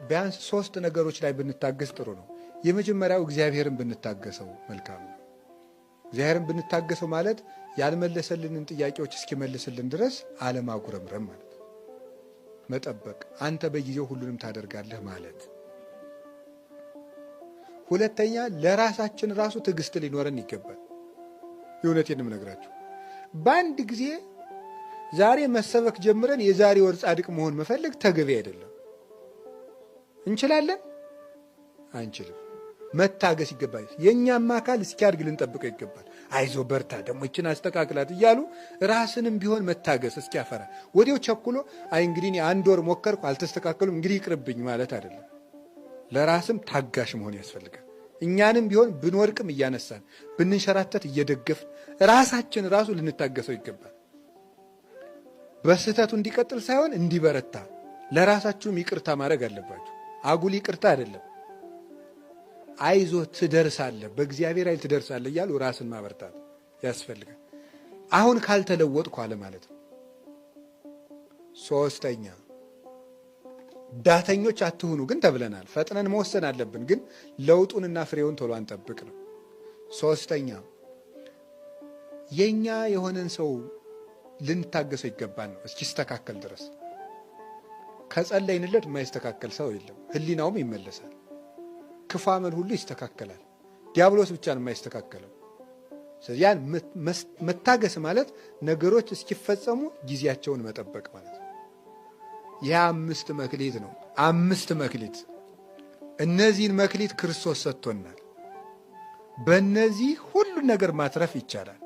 ቢያንስ 3 ነገሮች ላይ ብንታገስ ጥሩ ነው። የመጀመሪያው እግዚአብሔርን ብንታገሰው መልካም ነው። እግዚአብሔርን ብንታገሰው ማለት ያልመለሰልንን ጥያቄዎች እስኪመልስልን ድረስ አለማጉረምረም ማለት ነው። መጠበቅ፣ አንተ በጊዜው ሁሉንም ታደርጋለህ ማለት። ሁለተኛ ለራሳችን ራሱ ትዕግስት ሊኖረን ይገባል። የእውነቴን የምነግራችሁ በአንድ ጊዜ ዛሬ መሰበክ ጀምረን የዛሬ ወር ጻድቅ መሆን መፈለግ ተገቢ አይደለም። እንችላለን? አንችልም። መታገስ ይገባል። የኛም አካል እስኪያድግ ልንጠብቀው ይገባል። አይዞ በርታ፣ ደግሞ ይችን አስተካክላት እያሉ ራስንም ቢሆን መታገስ እስኪያፈራ ወዲያው ቸኩሎ አይ እንግዲህ እኔ 1 ወር ሞከርኩ አልተስተካከሉም እንግዲህ ይቅርብኝ ማለት አይደለም። ለራስም ታጋሽ መሆን ያስፈልጋል። እኛንም ቢሆን ብንወድቅም እያነሳን ብንንሸራተት እየደገፍን ራሳችን ራሱ ልንታገሰው ይገባል። በስህተቱ እንዲቀጥል ሳይሆን እንዲበረታ ለራሳችሁም ይቅርታ ማድረግ አለባችሁ። አጉል ይቅርታ አይደለም። አይዞ ትደርሳለህ፣ በእግዚአብሔር ኃይል ትደርሳለህ እያሉ ራስን ማበርታት ያስፈልጋል። አሁን ካልተለወጥኩ አለ ማለት ነው። 3ኛ ዳተኞች አትሁኑ ግን ተብለናል። ፈጥነን መወሰን አለብን፣ ግን ለውጡንና ፍሬውን ቶሎ አንጠብቅ ነው። 3ኛ የኛ የሆነን ሰው ልንታገሰው ይገባል ነው እስኪስተካከል ድረስ። ከጸለይንለት የማይስተካከል ሰው የለም። ህሊናውም ይመለሳል። ክፉ አመል ሁሉ ይስተካከላል። ዲያብሎስ ብቻ ነው የማይስተካከለው። ስለዚህ ያን መታገስ ማለት ነገሮች እስኪፈጸሙ ጊዜያቸውን መጠበቅ ማለት ነው። ያ 5 መክሊት ነው። 5 መክሊት። እነዚህን መክሊት ክርስቶስ ሰጥቶናል። በእነዚህ ሁሉ ነገር ማትረፍ ይቻላል።